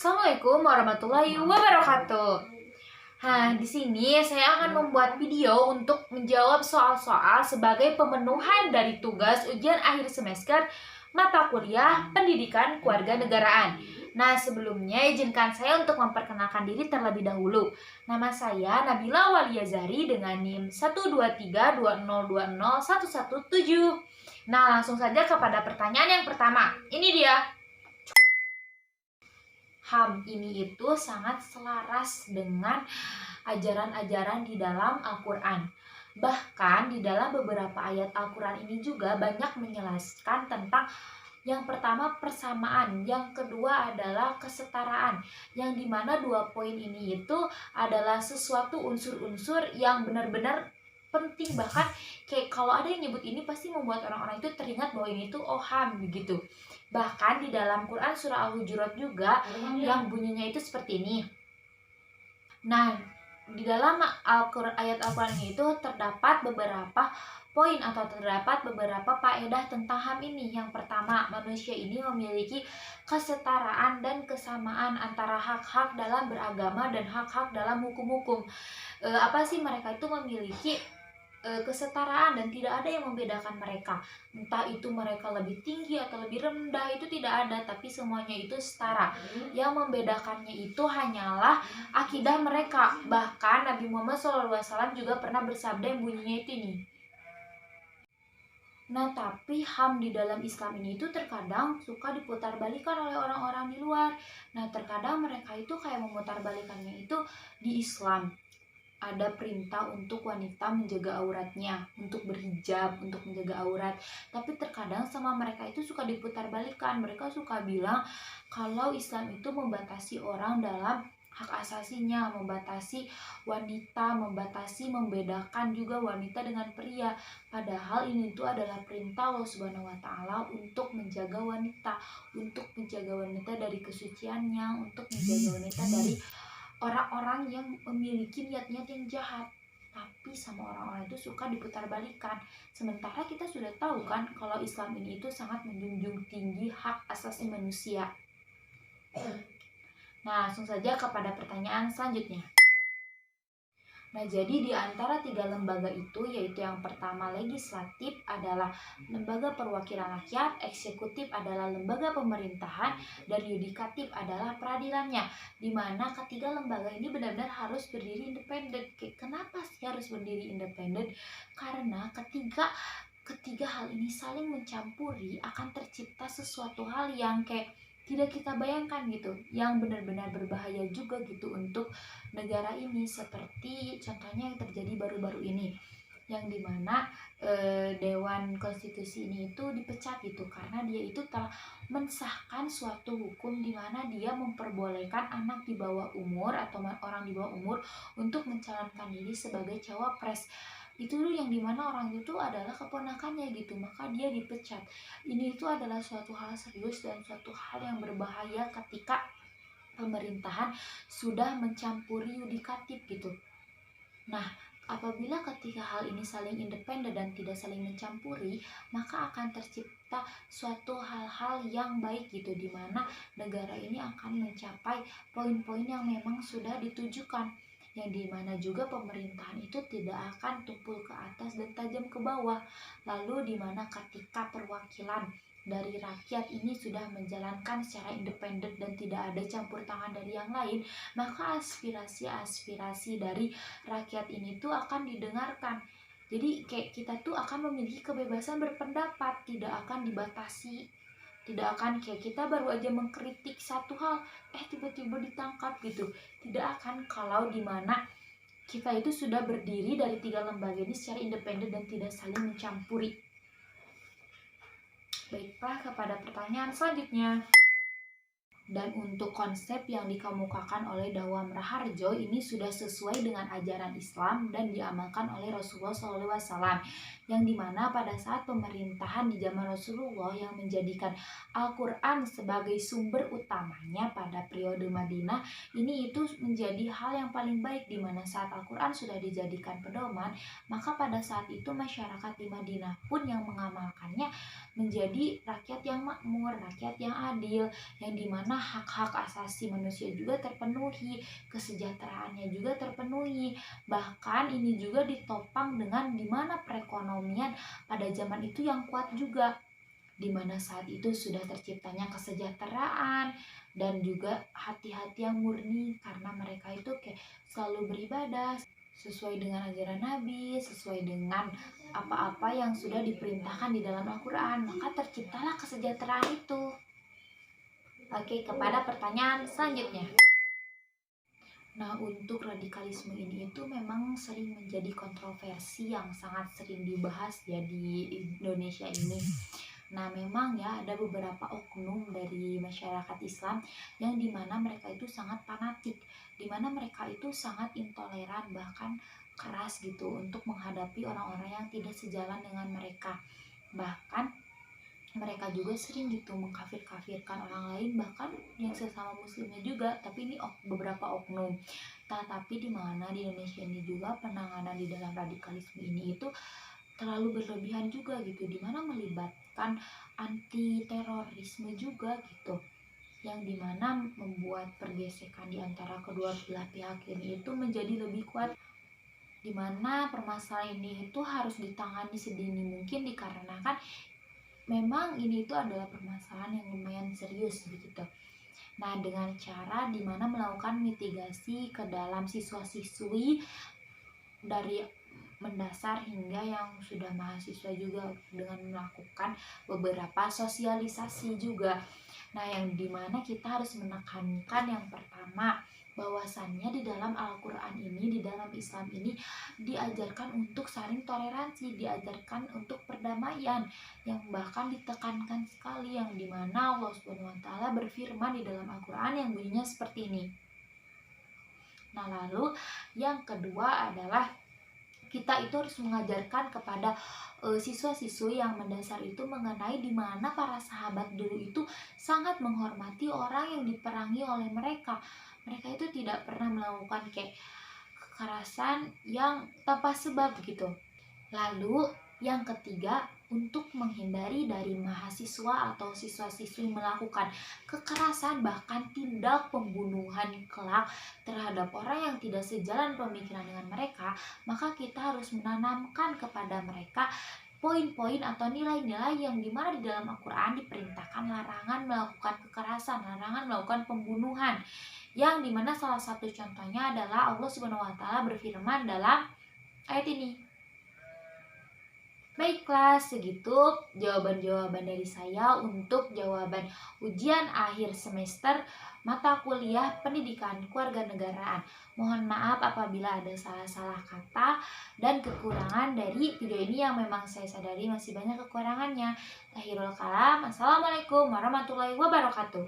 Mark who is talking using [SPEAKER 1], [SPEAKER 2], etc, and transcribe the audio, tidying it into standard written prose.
[SPEAKER 1] Assalamualaikum warahmatullahi wabarakatuh. Di sini saya akan membuat video untuk menjawab soal-soal sebagai pemenuhan dari tugas ujian akhir semester mata kuliah Pendidikan Kewarganegaraan. Sebelumnya izinkan saya untuk memperkenalkan diri terlebih dahulu. Nama saya Nabila Waliyazari dengan NIM 12320201117. Langsung saja kepada pertanyaan yang pertama. Ini dia. HAM ini itu sangat selaras dengan ajaran-ajaran di dalam Al-Quran. Bahkan di dalam beberapa ayat Al-Quran ini juga banyak menjelaskan tentang yang pertama persamaan, yang kedua adalah kesetaraan, yang dimana dua poin ini itu adalah sesuatu unsur-unsur yang benar-benar penting. Bahkan kayak kalau ada yang nyebut ini pasti membuat orang-orang itu teringat bahwa ini tuh HAM begitu. Bahkan di dalam Quran surah Al-Hujurat juga yang bunyinya itu seperti ini. Di dalam ayat Al-Quran itu terdapat beberapa poin atau terdapat beberapa faedah tentang HAM ini. Yang pertama, manusia ini memiliki kesetaraan dan kesamaan antara hak-hak dalam beragama dan hak-hak dalam hukum-hukum. Mereka itu memiliki kesetaraan dan tidak ada yang membedakan mereka. Entah itu mereka lebih tinggi atau lebih rendah, itu tidak ada, tapi semuanya itu setara. Yang membedakannya itu hanyalah akidah mereka. Bahkan Nabi Muhammad SAW juga pernah bersabda yang bunyinya itu ini. Tapi HAM di dalam Islam ini itu terkadang suka diputarbalikan oleh orang-orang di luar. Terkadang mereka itu kayak memutarbalikannya itu di Islam. Ada perintah untuk wanita menjaga auratnya, untuk berhijab, untuk menjaga aurat. Tapi terkadang sama mereka itu suka diputarbalikan. Mereka suka bilang kalau Islam itu membatasi orang dalam hak asasinya, membatasi wanita, membedakan juga wanita dengan pria. Padahal ini itu adalah perintah Allah Subhanahu wa taala untuk menjaga wanita, dari kesuciannya, untuk menjaga wanita dari orang-orang yang memiliki niat-niat yang jahat. Tapi sama orang-orang itu suka diputarbalikan. Sementara kita sudah tahu kan kalau Islam ini itu sangat menjunjung tinggi hak asasi manusia. Langsung saja kepada pertanyaan selanjutnya. Jadi di antara tiga lembaga itu, yaitu yang pertama legislatif adalah lembaga perwakilan rakyat, eksekutif adalah lembaga pemerintahan, dan yudikatif adalah peradilannya. Dimana ketiga lembaga ini benar-benar harus berdiri independen. Kenapa sih harus berdiri independen? Karena ketiga hal ini saling mencampuri, akan tercipta sesuatu hal yang kayak tidak kita bayangkan gitu, yang benar-benar berbahaya juga gitu untuk negara ini. Seperti contohnya yang terjadi baru-baru ini, yang dimana Dewan Konstitusi ini itu dipecat gitu karena dia itu telah mensahkan suatu hukum di mana dia memperbolehkan anak di bawah umur atau orang di bawah umur untuk mencalonkan diri sebagai cawapres. Itu dulu yang dimana orang itu adalah keponakannya gitu, maka dia dipecat. Ini itu adalah suatu hal serius dan suatu hal yang berbahaya ketika pemerintahan sudah mencampuri yudikatif gitu. Apabila ketika hal ini saling independen dan tidak saling mencampuri, maka akan tercipta suatu hal-hal yang baik gitu, dimana negara ini akan mencapai poin-poin yang memang sudah ditujukan, yang dimana juga pemerintahan itu tidak akan tumpul ke atas dan tajam ke bawah. Lalu dimana ketika perwakilan dari rakyat ini sudah menjalankan secara independen dan tidak ada campur tangan dari yang lain, maka aspirasi-aspirasi dari rakyat ini tuh akan didengarkan. Jadi kayak kita tuh akan memiliki kebebasan berpendapat, tidak akan dibatasi. Tidak akan kayak kita baru aja mengkritik satu hal, tiba-tiba ditangkap gitu. Tidak akan, kalau dimana kita itu sudah berdiri dari tiga lembaga ini secara independen dan tidak saling mencampuri. Baiklah, kepada pertanyaan selanjutnya. Dan untuk konsep yang dikemukakan oleh Dawam Raharjo ini sudah sesuai dengan ajaran Islam dan diamalkan oleh Rasulullah SAW, yang dimana pada saat pemerintahan di zaman Rasulullah yang menjadikan Al-Quran sebagai sumber utamanya pada periode Madinah, ini itu menjadi hal yang paling baik, dimana saat Al-Quran sudah dijadikan pedoman, maka pada saat itu masyarakat di Madinah pun yang mengamalkannya menjadi rakyat yang makmur, rakyat yang adil, yang dimana hak-hak asasi manusia juga terpenuhi, kesejahteraannya juga terpenuhi. Bahkan ini juga ditopang dengan di mana perekonomian pada zaman itu yang kuat juga, di mana saat itu sudah terciptanya kesejahteraan dan juga hati-hati yang murni karena mereka itu kayak selalu beribadah sesuai dengan ajaran Nabi, sesuai dengan apa-apa yang sudah diperintahkan di dalam Al-Quran, maka terciptalah kesejahteraan itu. Oke, kepada pertanyaan selanjutnya. Nah, untuk radikalisme ini itu memang sering menjadi kontroversi yang sangat sering dibahas ya di Indonesia ini. Nah, memang ya ada beberapa oknum dari masyarakat Islam yang dimana mereka itu sangat fanatik, dimana mereka itu sangat intoleran bahkan keras gitu untuk menghadapi orang-orang yang tidak sejalan dengan mereka. Bahkan mereka juga sering gitu mengkafir-kafirkan orang lain, bahkan yang sesama muslimnya juga, tapi ini beberapa oknum. Tapi di mana di Indonesia ini juga penanganan di dalam radikalisme ini itu terlalu berlebihan juga gitu, dimana melibatkan anti terorisme juga gitu, yang dimana membuat pergesekan di antara kedua belah pihak ini itu menjadi lebih kuat, dimana permasalahan ini itu harus ditangani sedini mungkin dikarenakan memang ini itu adalah permasalahan yang lumayan serius begitu. Nah, dengan cara dimana melakukan mitigasi ke dalam siswa-siswi dari mendasar hingga yang sudah mahasiswa juga dengan melakukan beberapa sosialisasi juga. Nah, yang dimana kita harus menekankan yang pertama bahwasannya di dalam Al-Quran ini, di dalam Islam ini diajarkan untuk saling toleransi, diajarkan untuk perdamaian, yang bahkan ditekankan sekali, yang dimana Allah Subhanahu wa Ta'ala berfirman di dalam Al-Quran yang bunyinya seperti ini. Nah, lalu yang kedua adalah kita itu harus mengajarkan kepada siswa-siswi yang mendasar itu mengenai di mana para sahabat dulu itu sangat menghormati orang yang diperangi oleh mereka. Mereka itu tidak pernah melakukan kayak kekerasan yang tanpa sebab gitu. Lalu yang ketiga, untuk menghindari dari mahasiswa atau siswa-siswi melakukan kekerasan bahkan tindak pembunuhan kelak terhadap orang yang tidak sejalan pemikiran dengan mereka, maka kita harus menanamkan kepada mereka poin-poin atau nilai-nilai yang dimana di dalam Al-Quran diperintahkan larangan melakukan kekerasan, larangan melakukan pembunuhan, yang dimana salah satu contohnya adalah Allah Subhanahu wa Ta'ala berfirman dalam ayat ini. Baiklah, segitu jawaban-jawaban dari saya untuk jawaban ujian akhir semester mata kuliah Pendidikan Kewarganegaraan. Mohon maaf apabila ada salah-salah kata dan kekurangan dari video ini yang memang saya sadari masih banyak kekurangannya. Akhirul kalam, assalamualaikum warahmatullahi wabarakatuh.